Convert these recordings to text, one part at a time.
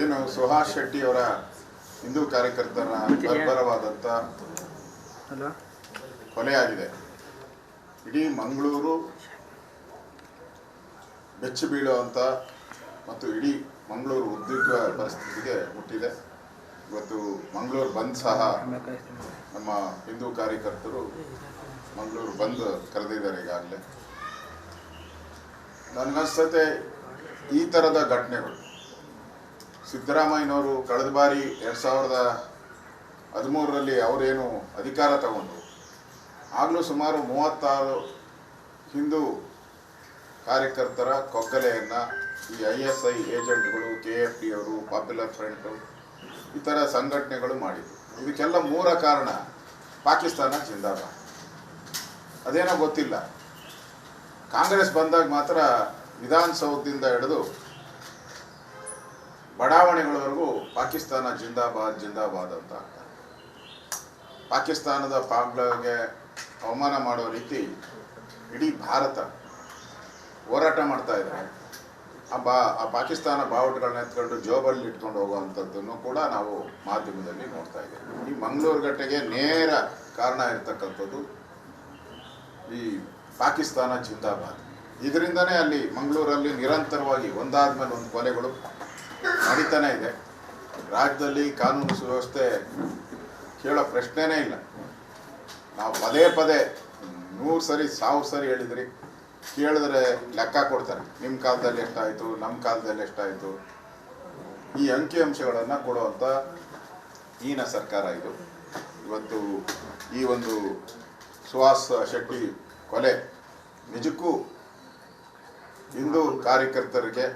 ಏನು ಸುಹಾಸ್ ಶೆಟ್ಟಿ ಅವರ ಹಿಂದೂ ಕಾರ್ಯಕರ್ತರ ಬರ್ಬರವಾದಂಥ ಕೊಲೆಯಾಗಿದೆ. ಇಡೀ ಮಂಗಳೂರು ಬೆಚ್ಚಿ ಬೀಳುವಂಥ ಮತ್ತು ಇಡೀ ಮಂಗಳೂರು ಉದ್ವಿಗ್ನ ಪರಿಸ್ಥಿತಿಗೆ ಮುಟ್ಟಿದೆ. ಇವತ್ತು ಮಂಗಳೂರು ಬಂದ್ ಸಹ ನಮ್ಮ ಹಿಂದೂ ಕಾರ್ಯಕರ್ತರು ಮಂಗಳೂರು ಬಂದ್ ಕರೆದಿದ್ದಾರೆ ಈಗಾಗಲೇ. ನನಗನ್ಸುತ್ತೆ ಈ ಥರದ ಘಟನೆಗಳು ಸಿದ್ದರಾಮಯ್ಯನವರು ಕಳೆದ ಬಾರಿ 2013ರಲ್ಲಿ ಅವರೇನು ಅಧಿಕಾರ ತಗೊಂಡು ಆಗಲೂ ಸುಮಾರು 36 ಹಿಂದೂ ಕಾರ್ಯಕರ್ತರ ಕೊಗ್ಗಲೆಯನ್ನು ಈ ISI ಏಜೆಂಟ್ಗಳು, KFD ಅವರು, ಪಾಪ್ಯುಲರ್ ಫ್ರಂಟು ಈ ಥರ ಸಂಘಟನೆಗಳು ಮಾಡಿದ್ರು. ಇದಕ್ಕೆಲ್ಲ ಮೂಲ ಕಾರಣ ಪಾಕಿಸ್ತಾನ ಜಿಂದಾಬಾದ್. ಅದೇನೋ ಗೊತ್ತಿಲ್ಲ, ಕಾಂಗ್ರೆಸ್ ಬಂದಾಗ ಮಾತ್ರ ವಿಧಾನಸೌಧದಿಂದ ಹಿಡಿದು ಬಡಾವಣೆಗಳವರೆಗೂ ಪಾಕಿಸ್ತಾನ ಜಿಂದಾಬಾದ್ ಜಿಂದಾಬಾದ್ ಅಂತ ಆಗ್ತಾರೆ. ಪಾಕಿಸ್ತಾನದ ಪಾಗ್ಲಗೆ ಅವಮಾನ ಮಾಡೋ ರೀತಿ ಇಡೀ ಭಾರತ ಹೋರಾಟ ಮಾಡ್ತಾ ಇದ್ದಾರೆ. ಆ ಪಾಕಿಸ್ತಾನ ಬಾವುಟಗಳನ್ನ ಎತ್ಕೊಂಡು ಜೋಬಲ್ಲಿ ಇಟ್ಕೊಂಡು ಹೋಗುವಂಥದ್ದನ್ನು ಕೂಡ ನಾವು ಮಾಧ್ಯಮದಲ್ಲಿ ನೋಡ್ತಾ ಇದ್ದೇವೆ. ಈ ಮಂಗಳೂರು ಘಟನೆಗೆ ನೇರ ಕಾರಣ ಇರ್ತಕ್ಕಂಥದ್ದು ಈ ಪಾಕಿಸ್ತಾನ ಜಿಂದಾಬಾದ್. ಇದರಿಂದನೇ ಅಲ್ಲಿ ಮಂಗಳೂರಲ್ಲಿ ನಿರಂತರವಾಗಿ ಒಂದಾದ್ಮೇಲೆ ಒಂದು ಕೊಲೆಗಳು ನಡೀತಾನೆ ಇದೆ. ರಾಜ್ಯದಲ್ಲಿ ಕಾನೂನು ಸುವ್ಯವಸ್ಥೆ ಕೇಳೋ ಪ್ರಶ್ನೆನೇ ಇಲ್ಲ. ನಾವು ಪದೇ ಪದೇ 100 ಸರಿ 1000 ಸರಿ ಹೇಳಿದ್ರಿ, ಕೇಳಿದ್ರೆ ಲೆಕ್ಕ ಕೊಡ್ತಾರೆ. ನಿಮ್ಮ ಕಾಲದಲ್ಲಿ ಎಷ್ಟಾಯಿತು, ನಮ್ಮ ಕಾಲದಲ್ಲಿ ಎಷ್ಟಾಯಿತು, ಈ ಅಂಕಿಅಂಶಗಳನ್ನು ಕೊಡುವಂಥ ಹೀನ ಸರ್ಕಾರ ಇದು. ಇವತ್ತು ಈ ಒಂದು ಸುಹಾಸ್ ಶೆಟ್ಟಿ ಕೊಲೆ ನಿಜಕ್ಕೂ ಹಿಂದೂ ಕಾರ್ಯಕರ್ತರಿಗೆ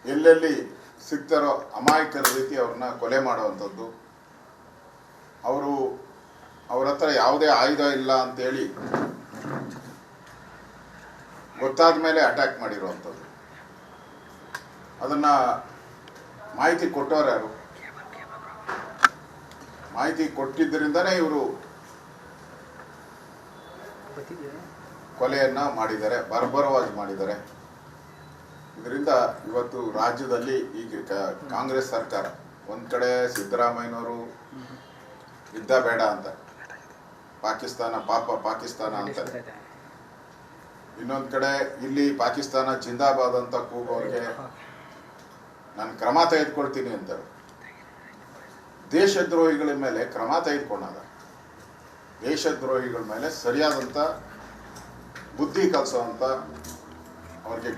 ಎಲ್ಲೆಲ್ಲಿ ಸಿಗ್ತಾರೋ ಅಮಾಯಕರ ರೀತಿ ಅವ್ರನ್ನ ಕೊಲೆ ಮಾಡುವಂಥದ್ದು, ಅವ್ರ ಹತ್ರ ಯಾವುದೇ ಆಯುಧ ಇಲ್ಲ ಅಂತೇಳಿ ಗೊತ್ತಾದ ಮೇಲೆ ಅಟ್ಯಾಕ್ ಮಾಡಿರುವಂಥದ್ದು. ಅದನ್ನು ಮಾಹಿತಿ ಕೊಟ್ಟವ್ರು ಯಾರು? ಮಾಹಿತಿ ಕೊಟ್ಟಿದ್ದರಿಂದನೇ ಇವರು ಕೊಲೆಯನ್ನು ಮಾಡಿದ್ದಾರೆ, ಬರ್ಬರವಾಗಿ ಮಾಡಿದ್ದಾರೆ. ಇದರಿಂದ ಇವತ್ತು ರಾಜ್ಯದಲ್ಲಿ ಈಗ ಕಾಂಗ್ರೆಸ್ ಸರ್ಕಾರ ಒಂದು ಕಡೆ ಸಿದ್ದರಾಮಯ್ಯನವರು ಯುದ್ಧ ಬೇಡ ಅಂತ, ಪಾಕಿಸ್ತಾನ ಪಾಪ ಪಾಕಿಸ್ತಾನ ಅಂತಾರೆ, ಇನ್ನೊಂದು ಕಡೆ ಇಲ್ಲಿ ಪಾಕಿಸ್ತಾನ ಜಿಂದಾಬಾದ್ ಅಂತ ಕೂಗೋರಿಗೆ ನಾನು ಕ್ರಮ ತೆಗೆದುಕೊಳ್ತೀನಿ ಅಂತಾರೆ. ದೇಶದ್ರೋಹಿಗಳ ಮೇಲೆ ಕ್ರಮ ತೆಗೆದುಕೊಂಡಾಗ ದೇಶದ್ರೋಹಿಗಳ ಮೇಲೆ ಸರಿಯಾದಂಥ ಬುದ್ಧಿ ಕಲಿಸೋವಂಥ, ಅವ್ರಿಗೆ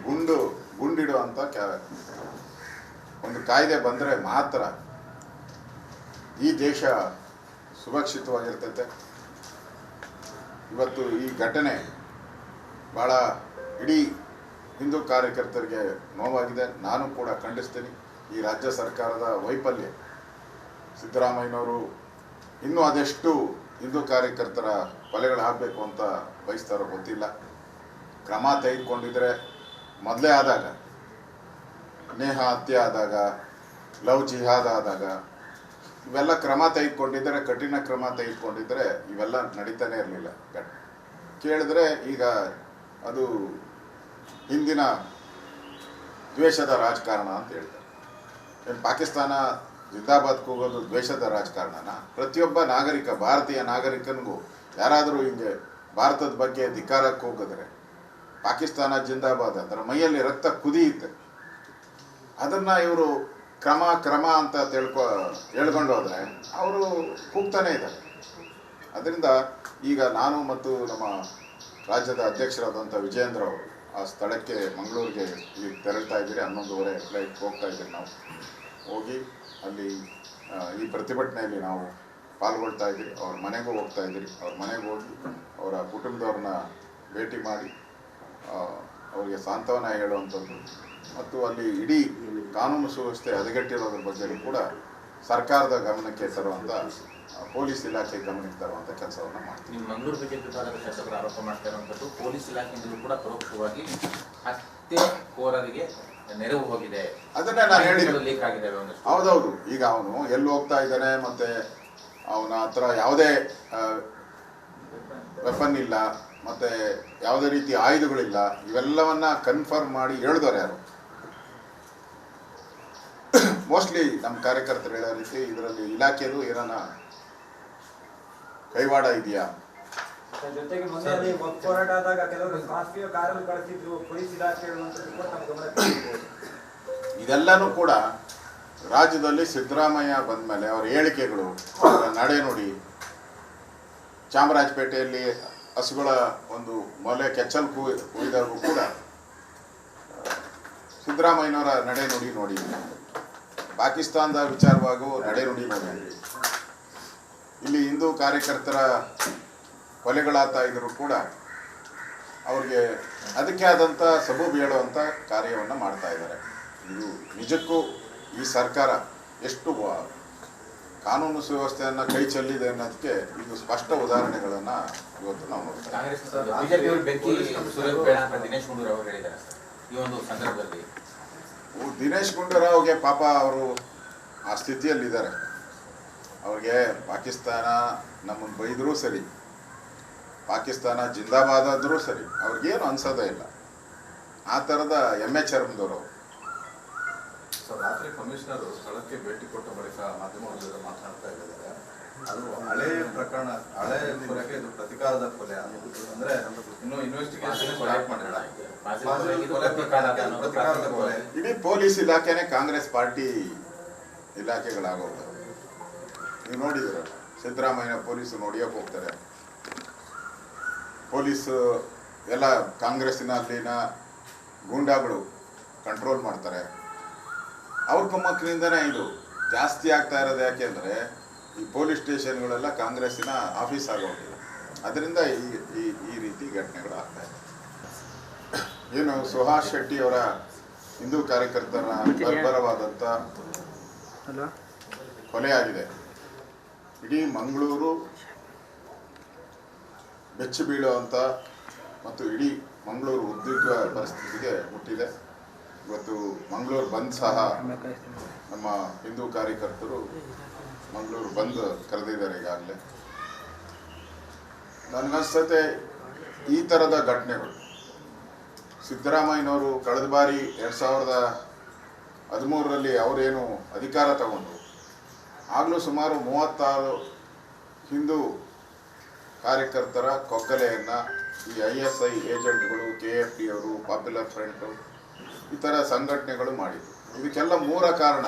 ಗುಂಡಿಡುವಂಥ ಒಂದು ಕಾಯ್ದೆ ಬಂದರೆ ಮಾತ್ರ ಈ ದೇಶ ಸುರಕ್ಷಿತವಾಗಿರ್ತೈತೆ. ಇವತ್ತು ಈ ಘಟನೆ ಭಾಳ ಇಡೀ ಹಿಂದೂ ಕಾರ್ಯಕರ್ತರಿಗೆ ನೋವಾಗಿದೆ. ನಾನು ಕೂಡ ಖಂಡಿಸ್ತೀನಿ ಈ ರಾಜ್ಯ ಸರ್ಕಾರದ ವೈಫಲ್ಯ. ಸಿದ್ದರಾಮಯ್ಯನವರು ಇನ್ನೂ ಅದೆಷ್ಟು ಹಿಂದೂ ಕಾರ್ಯಕರ್ತರ ಕೊಲೆಗಳಾಗಬೇಕು ಅಂತ ಬಯಸ್ತಾರೋ ಗೊತ್ತಿಲ್ಲ. ಕ್ರಮ ತೆಗೆದುಕೊಂಡಿದ್ರೆ ಮೊದಲೇ ಆದಾಗ, ನೇಹ ಹತ್ಯೆ ಆದಾಗ, ಲವ್ ಜಿಹಾದ್ ಆದಾಗ ಇವೆಲ್ಲ ಕ್ರಮ ತೆಗೆದುಕೊಂಡಿದ್ದರೆ, ಕಠಿಣ ಕ್ರಮ ತೆಗೆದುಕೊಂಡಿದ್ದರೆ ಇವೆಲ್ಲ ನಡೀತಾನೆ ಇರಲಿಲ್ಲ. ಕೇಳಿದ್ರೆ ಈಗ ಅದು ಹಿಂದಿನ ದ್ವೇಷದ ರಾಜಕಾರಣ ಅಂತ ಹೇಳ್ತಾರೆ. ಏನು ಪಾಕಿಸ್ತಾನ ಜಿಂದಾಬಾದ್ ಕೂಗೋದು ದ್ವೇಷದ ರಾಜಕಾರಣನ? ಪ್ರತಿಯೊಬ್ಬ ನಾಗರಿಕ, ಭಾರತೀಯ ನಾಗರಿಕನಿಗೂ ಯಾರಾದರೂ ಹಿಂಗೆ ಭಾರತದ ಬಗ್ಗೆ ಧಿಕ್ಕಾರಕ್ಕೆ ಹೋಗಿದ್ರೆ ಪಾಕಿಸ್ತಾನ ಜಿಂದಾಬಾದ್ ಅದರ ಮೈಯಲ್ಲಿ ರಕ್ತ ಕುದಿಯುತ್ತೆ. ಅದನ್ನು ಇವರು ಕ್ರಮ ಅಂತ ಹೇಳ್ಕೊಂಡು ಹೋದರೆ ಅವರು ಕೂಗ್ತಾನೆ ಇದ್ದಾರೆ. ಅದರಿಂದ ಈಗ ನಾನು ಮತ್ತು ನಮ್ಮ ರಾಜ್ಯದ ಅಧ್ಯಕ್ಷರಾದಂಥ ವಿಜಯೇಂದ್ರ ಅವರು ಆ ಸ್ಥಳಕ್ಕೆ ಮಂಗಳೂರಿಗೆ ಈಗ ತೆರಳ್ತಾ ಇದ್ದೀರಿ. 11:30 ಫ್ಲೈಟ್ ಹೋಗ್ತಾ ಇದ್ದೀರಿ. ನಾವು ಹೋಗಿ ಅಲ್ಲಿ ಈ ಪ್ರತಿಭಟನೆಯಲ್ಲಿ ನಾವು ಪಾಲ್ಗೊಳ್ತಾ ಇದ್ದೀರಿ. ಅವ್ರ ಮನೆಗೂ ಹೋಗ್ತಾ ಇದ್ದೀರಿ. ಅವ್ರ ಮನೆಗೆ ಹೋಗಿ ಅವರ ಕುಟುಂಬದವ್ರನ್ನ ಭೇಟಿ ಮಾಡಿ ಅವರಿಗೆ ಸಾಂತ್ವನ ಹೇಳುವಂಥದ್ದು ಮತ್ತು ಅಲ್ಲಿ ಇಡೀ ಕಾನೂನು ಸುವ್ಯವಸ್ಥೆ ಹದಗೆಟ್ಟಿರೋದ್ರ ಬಗ್ಗೆ ಕೂಡ ಸರ್ಕಾರದ ಗಮನಕ್ಕೆ ತರುವಂಥ, ಪೊಲೀಸ್ ಇಲಾಖೆ ಗಮನಕ್ಕೆ ತರುವಂಥ ಕೆಲಸವನ್ನು ಮಾಡ್ತೀವಿ. ನೀವು ಮಂಗಳೂರು ಬಿಜೆಪಿ ವಿಭಾಗದ ಶಾಸಕರು ಆರೋಪ ಮಾಡ್ತಾ ಇರುವಂಥದ್ದು ಪೊಲೀಸ್ ಇಲಾಖೆಯಿಂದಲೂ ಕೂಡ ಪರೋಕ್ಷವಾಗಿ ಹತ್ಯೆಕೋರರಿಗೆ ನೆರವು ಹೋಗಿದೆ, ಅದನ್ನೇ ನಾನು ಹೇಳಿದ್ದು. ಲೀಕ್ ಆಗಿದೆ. ಹೌದೌದು. ಈಗ ಅವನು ಎಲ್ಲಿ ಹೋಗ್ತಾ ಇದ್ದಾನೆ, ಮತ್ತು ಅವನ ಹತ್ರ ಯಾವುದೇ ವೆಪನ್ ಇಲ್ಲ, ಮತ್ತು ಯಾವುದೇ ರೀತಿ ಆಯುಧಗಳಿಲ್ಲ, ಇವೆಲ್ಲವನ್ನ ಕನ್ಫರ್ಮ್ ಮಾಡಿ ಹೇಳಿದವರು ಯಾರು? ಮೋಸ್ಟ್ಲಿ ನಮ್ಮ ಕಾರ್ಯಕರ್ತರು ಹೇಳೋ ರೀತಿ ಇದರಲ್ಲಿ ಇಲಾಖೆದು ಏನಾನ ಕೈವಾಡ ಇದೆಯಾ? ಜೊತೆಗೆ ಮೊನ್ನೆ ಅಲ್ಲಿ ಹೋರಾಟ ಆದಾಗ ಕೆಲವರು ಖಾಸಗಿ ಕಾರಲ್ಲಿ ಕಳಿಸಿದ್ರು ಪೊಲೀಸ್ ಇಲಾಖೆ ಇದೆಲ್ಲನೂ ಕೂಡ ರಾಜ್ಯದಲ್ಲಿ ಸಿದ್ದರಾಮಯ್ಯ ಬಂದ ಮೇಲೆ ಅವರ ಹೇಳಿಕೆಗಳು, ಅವರ ನಡೆ ನುಡಿ, ಚಾಮರಾಜಪೇಟೆಯಲ್ಲಿ ಹಸುಗಳ ಒಂದು ಮೊಲೆ ಕೆಚ್ಚಲು ಕುಯ್ದಾಗೂ ಕೂಡ ಸಿದ್ದರಾಮಯ್ಯನವರ ನಡೆ ನುಡಿ ನೋಡಿ, ಪಾಕಿಸ್ತಾನದ ವಿಚಾರವಾಗೂ ನಡೆ ನುಡಿ ನೋಡಿ, ಇಲ್ಲಿ ಹಿಂದೂ ಕಾರ್ಯಕರ್ತರ ಕೊಲೆಗಳಾಗ್ತಾ ಇದ್ರು ಕೂಡ ಅವ್ರಿಗೆ ಅದಕ್ಕೆ ಆದಂಥ ಸಬೂಬು ಹೇಳುವಂಥ ಕಾರ್ಯವನ್ನು ಮಾಡ್ತಾ ಇದ್ದಾರೆ. ಇದು ನಿಜಕ್ಕೂ ಈ ಸರ್ಕಾರ ಎಷ್ಟು ಕಾನೂನು ಸುವ್ಯವಸ್ಥೆಯನ್ನು ಕೈ ಚೆಲ್ಲಿದೆ ಅನ್ನೋದಕ್ಕೆ ಇದು ಸ್ಪಷ್ಟ ಉದಾಹರಣೆಗಳನ್ನು ಇವತ್ತು ನಾವು ನೋಡ್ತೇವೆ. ದಿನೇಶ್ ಗುಂಡೂರಾವ್ ಅವರು ಹೇಳಿದ್ದಾರೆ ಈ ಒಂದು ಸಂದರ್ಭದಲ್ಲಿ. ದಿನೇಶ್ ಗುಂಡೂರಾವ್ಗೆ ಪಾಪ ಅವರು ಆ ಸ್ಥಿತಿಯಲ್ಲಿದ್ದಾರೆ. ಅವ್ರಿಗೆ ಪಾಕಿಸ್ತಾನ ನಮ್ಮನ್ನು ಬೈದರೂ ಸರಿ, ಪಾಕಿಸ್ತಾನ ಜಿಂದಾಬಾದ್ ಆದರೂ ಸರಿ, ಅವ್ರಿಗೇನು ಅನ್ಸೋದೇ ಇಲ್ಲ. ಆ ಥರದ ಎಮ್ಮೆ ಚರ್ಮದವರು. ರಾತ್ರಿ ಕಮಿಷನರ್ ಸ್ಥಳಕ್ಕೆ ಭೇಟಿ ಕೊಟ್ಟ ಬಳಿಕ ಮಾಧ್ಯಮಗಳ ಜೊತೆ ಮಾತನಾಡ್ತಾ ಇದ್ದಾರೆ. ಅದು ಹಳೆ ಪ್ರಕರಣ, ಹಳೆ ಕೊಲೆಗೆ ಇದು ಪ್ರತಿಕಾರದ ಕೊಲೆ ಅಂದ್ರೆ ಇನ್ನು ಇನ್ವೆಸ್ಟಿಗೇಷನ್ ಸ್ಟಾರ್ಟ್ ಮಾಡಿಲ್ಲ. ಪ್ರತಿಕಾರದ ಕೊಲೆ. ಇಡೀ ಪೊಲೀಸ್ ಇಲಾಖೆನೇ ಕಾಂಗ್ರೆಸ್ ಪಾರ್ಟಿ ಇಲಾಖೆಗಳಾಗೋದು. ನೀವು ನೋಡಿದ್ರ ಸಿದ್ದರಾಮಯ್ಯ ಪೊಲೀಸರು ನೋಡಿಯೋಕೆ ಹೋಗ್ತಾರೆ. ಪೊಲೀಸು ಎಲ್ಲ ಕಾಂಗ್ರೆಸ್ಸಿನ ಅಲ್ಲಿನ ಗೂಂಡಾಗಳು ಕಂಟ್ರೋಲ್ ಮಾಡ್ತಾರೆ. ಅವ್ರ ಕುಮ್ಮಕ್ಕಿನಿಂದನೇ ಇದು ಜಾಸ್ತಿ ಆಗ್ತಾ ಇರೋದು. ಯಾಕೆಂದರೆ ಈ ಪೊಲೀಸ್ ಸ್ಟೇಷನ್ಗಳೆಲ್ಲ ಕಾಂಗ್ರೆಸ್ಸಿನ ಆಫೀಸ್ ಆಗೋಗಿದೆ. ಅದರಿಂದ ಈ ರೀತಿ ಘಟನೆಗಳು ಆಗ್ತಾ ಇದೆ. ಏನು ಸುಹಾಸ್ ಶೆಟ್ಟಿ ಅವರ ಹಿಂದೂ ಕಾರ್ಯಕರ್ತರ ಬರ್ಬರವಾದಂಥ ಕೊಲೆ ಆಗಿದೆ. ಇಡೀ ಮಂಗಳೂರು ಬೆಚ್ಚಿ ಬೀಳುವಂಥ ಮತ್ತು ಇಡೀ ಮಂಗಳೂರು ಉದ್ವಿಗ್ನ ಪರಿಸ್ಥಿತಿಗೆ ಮುಟ್ಟಿದೆ. ಇವತ್ತು ಮಂಗಳೂರು ಬಂದ್ ಸಹ ನಮ್ಮ ಹಿಂದೂ ಕಾರ್ಯಕರ್ತರು ಮಂಗಳೂರು ಬಂದ್ ಕರೆದಿದ್ದಾರೆ ಈಗಾಗಲೇ. ನನಗನ್ಸುತ್ತೆ ಈ ಥರದ ಘಟನೆಗಳು ಸಿದ್ದರಾಮಯ್ಯನವರು ಕಳೆದ ಬಾರಿ 2013ರಲ್ಲಿ ಅವರೇನು ಅಧಿಕಾರ ತಗೊಂಡು ಆಗಲೂ ಸುಮಾರು 36 ಹಿಂದೂ ಕಾರ್ಯಕರ್ತರ ಕೊಕ್ಕಲೆಯನ್ನು ಈ ISI ಏಜೆಂಟ್ಗಳು, KFP ಅವರು, ಪಾಪ್ಯುಲರ್ ಫ್ರಂಟು ಈ ಥರ ಸಂಘಟನೆಗಳು ಮಾಡಿದ್ರು. ಇದಕ್ಕೆಲ್ಲ ಮೂಲ ಕಾರಣ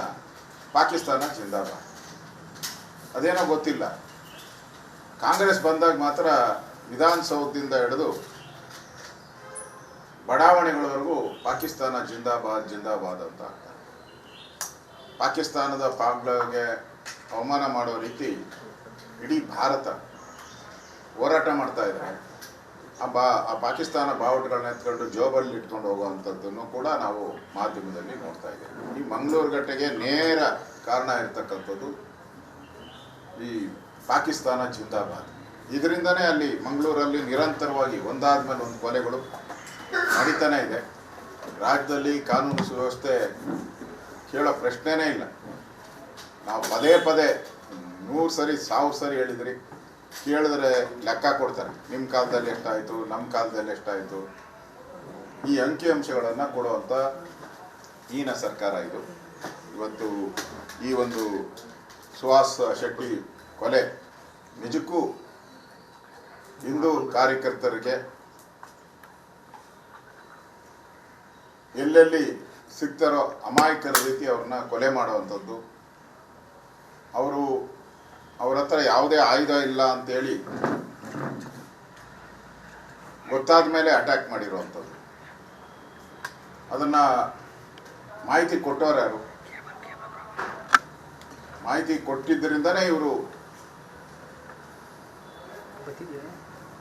ಪಾಕಿಸ್ತಾನ ಜಿಂದಾಬಾದ್. ಅದೇನೋ ಗೊತ್ತಿಲ್ಲ, ಕಾಂಗ್ರೆಸ್ ಬಂದಾಗ ಮಾತ್ರ ವಿಧಾನಸೌಧದಿಂದ ಹಿಡಿದು ಬಡಾವಣೆಗಳವರೆಗೂ ಪಾಕಿಸ್ತಾನ ಜಿಂದಾಬಾದ್ ಜಿಂದಾಬಾದ್ ಅಂತ ಆಗ್ತಾರೆ. ಪಾಕಿಸ್ತಾನದ ಪಾಗ್ಲಗೆ ಅವಮಾನ ಮಾಡೋ ರೀತಿ ಇಡೀ ಭಾರತ ಹೋರಾಟ ಮಾಡ್ತಾ ಇದ್ದಾರೆ. ಆ ಪಾಕಿಸ್ತಾನ ಬಾವುಟಗಳನ್ನ ಎತ್ಕೊಂಡು ಜೋಬಲ್ಲಿ ಇಟ್ಕೊಂಡು ಹೋಗುವಂಥದ್ದನ್ನು ಕೂಡ ನಾವು ಮಾಧ್ಯಮದಲ್ಲಿ ನೋಡ್ತಾ ಇದ್ದೇವೆ. ಈ ಮಂಗಳೂರು ಘಟನೆಗೆ ನೇರ ಕಾರಣ ಇರತಕ್ಕಂಥದ್ದು ಈ ಪಾಕಿಸ್ತಾನ ಜಿಂದಾಬಾದ್. ಇದರಿಂದನೇ ಅಲ್ಲಿ ಮಂಗಳೂರಲ್ಲಿ ನಿರಂತರವಾಗಿ ಒಂದಾದ್ಮೇಲೆ ಒಂದು ಕೊಲೆಗಳು ನಡೀತಾನೆ ಇದೆ. ರಾಜ್ಯದಲ್ಲಿ ಕಾನೂನು ಸುವ್ಯವಸ್ಥೆ ಕೇಳೋ ಪ್ರಶ್ನೆನೇ ಇಲ್ಲ. ನಾವು ಪದೇ ಪದೇ 100 ಸರಿ 1000 ಸರಿ ಹೇಳಿದ್ರಿ, ಕೇಳಿದ್ರೆ ಲೆಕ್ಕ ಕೊಡ್ತಾರೆ. ನಿಮ್ಮ ಕಾಲದಲ್ಲಿ ಎಷ್ಟಾಯಿತು, ನಮ್ಮ ಕಾಲದಲ್ಲಿ ಎಷ್ಟಾಯಿತು. ಈ ಅಂಕಿಅಂಶಗಳನ್ನು ಕೊಡುವಂಥ ಹೀನ ಸರ್ಕಾರ ಇದು. ಇವತ್ತು ಈ ಒಂದು ಸುಹಾಸ್ ಶೆಟ್ಟಿ ಕೊಲೆ ನಿಜಕ್ಕೂ ಹಿಂದೂ ಕಾರ್ಯಕರ್ತರಿಗೆ ಎಲ್ಲೆಲ್ಲಿ ಸಿಗ್ತಾರೋ ಅಮಾಯಕರ ರೀತಿ ಅವ್ರನ್ನ ಕೊಲೆ ಮಾಡುವಂಥದ್ದು, ಅವ್ರ ಹತ್ರ ಯಾವುದೇ ಆಯುಧ ಇಲ್ಲ ಅಂತೇಳಿ ಗೊತ್ತಾದ ಮೇಲೆ ಅಟ್ಯಾಕ್ ಮಾಡಿರುವಂಥದ್ದು. ಅದನ್ನು ಮಾಹಿತಿ ಕೊಟ್ಟವ್ರು ಯಾರು? ಮಾಹಿತಿ ಕೊಟ್ಟಿದ್ದರಿಂದನೇ ಇವರು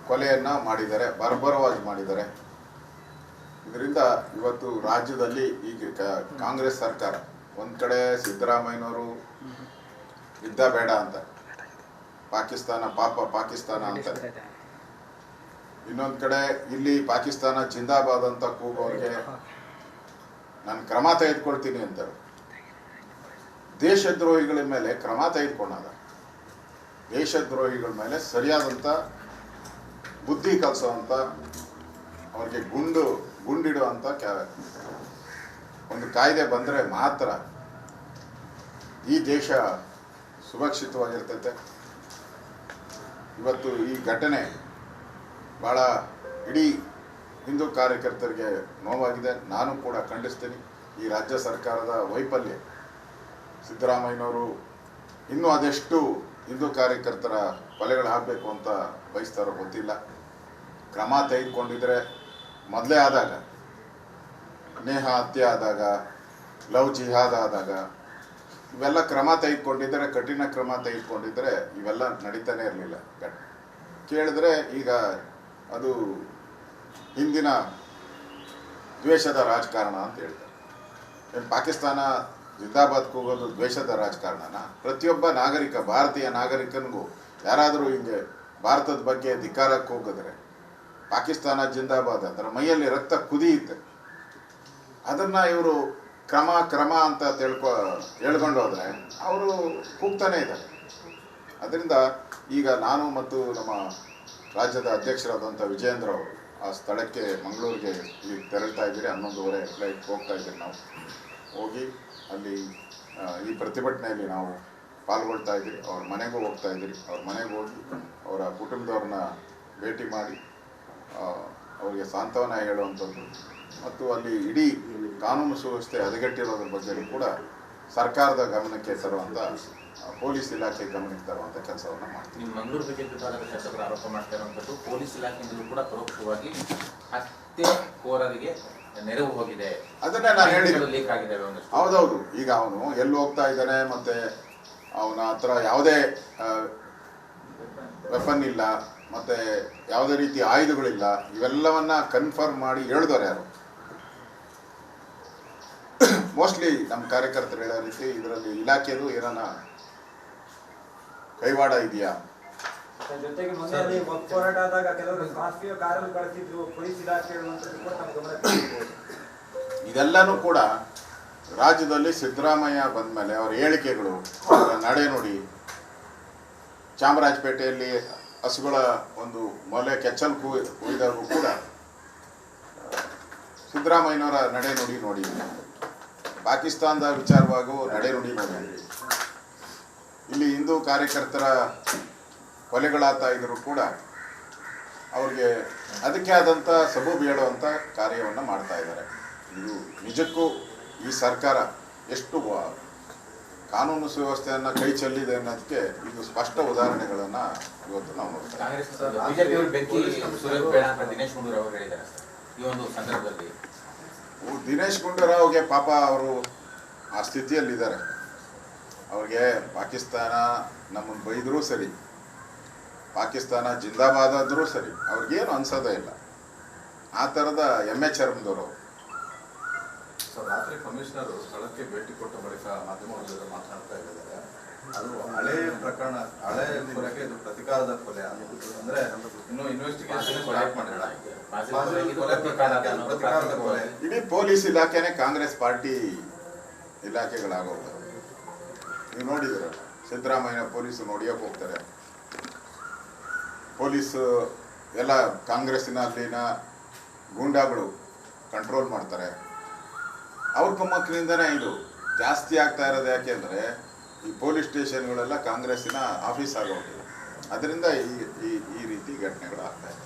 ಕೊಲೆಯನ್ನು ಮಾಡಿದ್ದಾರೆ, ಬರ್ಬರವಾಗಿ ಮಾಡಿದ್ದಾರೆ. ಇದರಿಂದ ಇವತ್ತು ರಾಜ್ಯದಲ್ಲಿ ಈಗ ಕಾಂಗ್ರೆಸ್ ಸರ್ಕಾರ ಒಂದು ಕಡೆ ಸಿದ್ದರಾಮಯ್ಯನವರು ಯುದ್ಧ ಬೇಡ ಅಂತ, ಪಾಕಿಸ್ತಾನ ಪಾಪ ಪಾಕಿಸ್ತಾನ ಅಂತಾರೆ. ಇನ್ನೊಂದು ಕಡೆ ಇಲ್ಲಿ ಪಾಕಿಸ್ತಾನ ಜಿಂದಾಬಾದ್ ಅಂತ ಕೂಗೋರಿಗೆ ನಾನು ಕ್ರಮ ತೆಗೆದುಕೊಳ್ತೀನಿ ಅಂತಾರೆ. ದೇಶದ್ರೋಹಿಗಳ ಮೇಲೆ ಕ್ರಮ ತೆಗೆದುಕೊಂಡಾಗ ದೇಶದ್ರೋಹಿಗಳ ಮೇಲೆ ಸರಿಯಾದಂಥ ಬುದ್ಧಿ ಕಲಿಸೋವಂಥ, ಅವ್ರಿಗೆ ಗುಂಡಿಡುವಂಥ ಒಂದು ಕಾಯ್ದೆ ಬಂದರೆ ಮಾತ್ರ ಈ ದೇಶ ಸುರಕ್ಷಿತವಾಗಿರ್ತೈತೆ. ಇವತ್ತು ಈ ಘಟನೆ ಭಾಳ ಇಡೀ ಹಿಂದೂ ಕಾರ್ಯಕರ್ತರಿಗೆ ನೋವಾಗಿದೆ. ನಾನು ಕೂಡ ಖಂಡಿಸ್ತೀನಿ. ಈ ರಾಜ್ಯ ಸರ್ಕಾರದ ವೈಫಲ್ಯ, ಸಿದ್ದರಾಮಯ್ಯನವರು ಇನ್ನೂ ಅದೆಷ್ಟು ಹಿಂದೂ ಕಾರ್ಯಕರ್ತರ ಕೊಲೆಗಳಾಗಬೇಕು ಅಂತ ಬಯಸ್ತಾರೋ ಗೊತ್ತಿಲ್ಲ. ಕ್ರಮ ತೆಗೆದುಕೊಂಡಿದ್ರೆ ಮೊದಲೇ ಆದಾಗ, ನೇಹ ಹತ್ಯೆ ಆದಾಗ, ಲವ್ ಜಿಹಾದ್ ಆದಾಗ ಇವೆಲ್ಲ ಕ್ರಮ ತೆಗೆದುಕೊಂಡಿದ್ದರೆ, ಕಠಿಣ ಕ್ರಮ ತೆಗೆದುಕೊಂಡಿದ್ದರೆ ಇವೆಲ್ಲ ನಡೀತಾನೆ ಇರಲಿಲ್ಲ. ಕೇಳಿದ್ರೆ ಈಗ ಅದು ಹಿಂದಿನ ದ್ವೇಷದ ರಾಜಕಾರಣ ಅಂತ ಹೇಳ್ತಾರೆ. ಏನು ಪಾಕಿಸ್ತಾನ ಜಿಂದಾಬಾದ್ ಕೂಗೋದು ದ್ವೇಷದ ರಾಜಕಾರಣನ? ಪ್ರತಿಯೊಬ್ಬ ನಾಗರಿಕ, ಭಾರತೀಯ ನಾಗರಿಕನಿಗೂ ಯಾರಾದರೂ ಹಿಂಗೆ ಭಾರತದ ಬಗ್ಗೆ ಧಿಕ್ಕಾರಕ್ಕೆ ಹೋಗಿದ್ರೆ, ಪಾಕಿಸ್ತಾನ ಜಿಂದಾಬಾದ್ ಅಂದ್ರೆ ಮೈಯಲ್ಲಿ ರಕ್ತ ಕುದಿಯುತ್ತೆ. ಅದನ್ನು ಇವರು ಕ್ರಮ ಅಂತ ಹೇಳ್ಕೊಂಡು ಹೋದರೆ ಅವರು ಕೂಗ್ತಾನೆ ಇದ್ದಾರೆ. ಅದರಿಂದ ಈಗ ನಾನು ಮತ್ತು ನಮ್ಮ ರಾಜ್ಯದ ಅಧ್ಯಕ್ಷರಾದಂಥ ವಿಜಯೇಂದ್ರ ಅವರು ಆ ಸ್ಥಳಕ್ಕೆ, ಮಂಗಳೂರಿಗೆ ಈಗ ತೆರಳ್ತಾ ಇದ್ದೀರಿ. 11:30 ಫ್ಲೈಟ್ ಹೋಗ್ತಾ ಇದ್ದೀರಿ. ನಾವು ಹೋಗಿ ಅಲ್ಲಿ ಈ ಪ್ರತಿಭಟನೆಯಲ್ಲಿ ನಾವು ಪಾಲ್ಗೊಳ್ತಾ ಇದ್ದೀರಿ. ಅವ್ರ ಮನೆಗೂ ಹೋಗ್ತಾ ಇದ್ದೀರಿ. ಅವ್ರ ಮನೆಗೆ ಹೋಗಿ ಅವರ ಕುಟುಂಬದವ್ರನ್ನ ಭೇಟಿ ಮಾಡಿ ಅವರಿಗೆ ಸಾಂತ್ವನ ಹೇಳುವಂಥದ್ದು ಮತ್ತು ಅಲ್ಲಿ ಇಡೀ ಕಾನೂನು ಸುವ್ಯವಸ್ಥೆ ಹದಗೆಟ್ಟಿರೋದ್ರ ಬಗ್ಗೆ ಕೂಡ ಸರ್ಕಾರದ ಗಮನಕ್ಕೆ ತರುವಂಥ, ಪೊಲೀಸ್ ಇಲಾಖೆ ಗಮನಕ್ಕೆ ತರುವಂಥ ಕೆಲಸವನ್ನು ಮಾಡ್ತೀವಿ. ನಿಮ್ಮ ಮಂಗಳೂರು ಬಿಜೆಪಿ ವಿಭಾಗದ ಶಾಸಕರು ಆರೋಪ ಮಾಡ್ತಾ ಇರುವಂಥದ್ದು ಪೊಲೀಸ್ ಇಲಾಖೆಯಿಂದಲೂ ಕೂಡ ಪರೋಕ್ಷವಾಗಿ ಹತ್ಯೆಕೋರರಿಗೆ ನೆರವು ಹೋಗಿದೆ, ಅದನ್ನೇ ನಾನು ಹೇಳಿದ್ದೀನಿ. ಲೀಕ್ ಆಗಿದೆ ಒಂದಷ್ಟು. ಹೌದೌದು. ಈಗ ಅವನು ಎಲ್ಲಿ ಹೋಗ್ತಾ ಇದ್ದಾನೆ, ಮತ್ತೆ ಅವನ ಹತ್ರ ಯಾವುದೇ ವೆಪನ್ ಇಲ್ಲ, ಮತ್ತೆ ಯಾವುದೇ ರೀತಿ ಆಯುಧಗಳಿಲ್ಲ, ಇವೆಲ್ಲವನ್ನ ಕನ್ಫರ್ಮ್ ಮಾಡಿ ಹೇಳಿದವರು ಯಾರು? ಮೋಸ್ಟ್ಲಿ ನಮ್ಮ ಕಾರ್ಯಕರ್ತರು ಹೇಳೋ ರೀತಿ ಇದರಲ್ಲಿ ಇಲಾಖೆದು ಏನಾನ ಕೈವಾಡ ಇದೆಯಾ? ಜೊತೆಗೆ ಮೊನ್ನೆ ಅಲ್ಲಿ ವಕ್ಫ್ ಹೋರಾಟ ಆದಾಗ ಕೆಲವರು ಸ್ಕಾರ್ಪಿಯೋ ಕಾರಲ್ಲಿ ಕಳಿಸಿದ್ರು, ಪೊಲೀಸ್ ಇಲಾಖೆ ಹೇಳುವಂಥದ್ದು ಕೂಡ ನಮ್ಮ ಗಮನಕ್ಕೆ ಬಂದಿದೆ. ಇದೆಲ್ಲನೂ ಕೂಡ ರಾಜ್ಯದಲ್ಲಿ ಸಿದ್ದರಾಮಯ್ಯ ಬಂದ ಮೇಲೆ ಅವರ ಹೇಳಿಕೆಗಳು, ಅವರ ನಡೆ ನೋಡಿ, ಚಾಮರಾಜಪೇಟೆಯಲ್ಲಿ ಹಸುಗಳ ಒಂದು ಮೊಲೆ ಕೆಚ್ಚಲು ಕುಯ್ದಾಗೂ ಕೂಡ ಸಿದ್ದರಾಮಯ್ಯನವರ ನಡೆ ನೋಡಿ, ಪಾಕಿಸ್ತಾನದ ವಿಚಾರವಾಗೂ ನಡೆ ನೋಡಿ, ಇಲ್ಲಿ ಹಿಂದೂ ಕಾರ್ಯಕರ್ತರ ಕೊಲೆಗಳಾಗ್ತಾ ಇದ್ರು ಕೂಡ ಅವ್ರಿಗೆ ಅದಕ್ಕೆ ಆದಂಥ ಸಬೂಬು ಹೇಳುವಂಥ ಕಾರ್ಯವನ್ನು ಮಾಡ್ತಾ ಇದ್ದಾರೆ. ಇದು ನಿಜಕ್ಕೂ ಈ ಸರ್ಕಾರ ಎಷ್ಟು ಕಾನೂನು ಸುವ್ಯವಸ್ಥೆಯನ್ನು ಕೈ ಚೆಲ್ಲಿದೆ ಅನ್ನೋದಕ್ಕೆ ಇದು ಸ್ಪಷ್ಟ ಉದಾಹರಣೆಗಳನ್ನು ಇವತ್ತು ನಾವು ನೋಡ್ತೀವಿ. ಕಾಂಗ್ರೆಸ್ ಬಿಜೆಪಿಯವರು ಬೆಂಕಿ ಸುರಿಯೋದು ಬೇಡ ಅಂತ ದಿನೇಶ್ ಗುಂಡೂರಾವ್ ಅವರು ಹೇಳಿದ್ದಾರೆ ಈ ಒಂದು ಸಂದರ್ಭದಲ್ಲಿ. ದಿನೇಶ್ ಗುಂಡೂರಾವ್ಗೆ ಪಾಪ ಅವರು ಆ ಸ್ಥಿತಿಯಲ್ಲಿದ್ದಾರೆ. ಅವ್ರಿಗೆ ಪಾಕಿಸ್ತಾನ ನಮ್ಮನ್ನು ಬೈದರೂ ಸರಿ, ಪಾಕಿಸ್ತಾನ ಜಿಂದಾಬಾದ್ ಆದರೂ ಸರಿ, ಅವ್ರಿಗೇನು ಅನ್ಸೋದೇ ಇಲ್ಲ. ಆ ಥರದ ಎಮ್ಮೆ ಚರ್ಮದವರು. ರಾತ್ರಿ ಕಮಿಷನರ್ ಸ್ಥಳಕ್ಕೆ ಭೇಟಿ ಕೊಟ್ಟ ಬಳಿಕ ಮಾಧ್ಯಮಗಳ ಜೊತೆ ಮಾತನಾಡ್ತಾ ಇದ್ದಾರೆ. ಅದು ಹಳೆ ಪ್ರಕರಣ, ಹಳೆ ಕೊಲೆಗೆ ಇದು ಪ್ರತಿಕಾರದ ಕೊಲೆ. ಅಂದ್ರೆ ಇನ್ನು ಇನ್ವೆಸ್ಟಿಗೇಷನ್ ಸ್ಟಾರ್ಟ್ ಮಾಡಿಲ್ಲ. ಪ್ರತಿಕಾರದ ಕೊಲೆ. ಇಡೀ ಪೊಲೀಸ್ ಇಲಾಖೆನೇ ಕಾಂಗ್ರೆಸ್ ಪಾರ್ಟಿ ಇಲಾಖೆಗಳಾಗೋದು. ನೀವು ನೋಡಿದಿರ, ಸಿದ್ದರಾಮಯ್ಯ ಪೊಲೀಸು ನೋಡಿಯೋಕೆ ಹೋಗ್ತಾರೆ. ಪೊಲೀಸು ಎಲ್ಲ ಕಾಂಗ್ರೆಸ್ಸಿನ ಅಲ್ಲಿನ ಗೂಂಡಾಗಳು ಕಂಟ್ರೋಲ್ ಮಾಡ್ತಾರೆ. ಅವ್ರ ಕುಮ್ಮಕ್ಕಿನಿಂದನೇ ಇದು ಜಾಸ್ತಿ ಆಗ್ತಾ ಇರೋದು. ಯಾಕೆಂದರೆ ಈ ಪೊಲೀಸ್ ಸ್ಟೇಷನ್ಗಳೆಲ್ಲ ಕಾಂಗ್ರೆಸ್ಸಿನ ಆಫೀಸ್ ಆಗೋಗಿದೆ. ಅದರಿಂದ ಈ ರೀತಿ ಘಟನೆಗಳು ಆಗ್ತಾ ಇದೆ.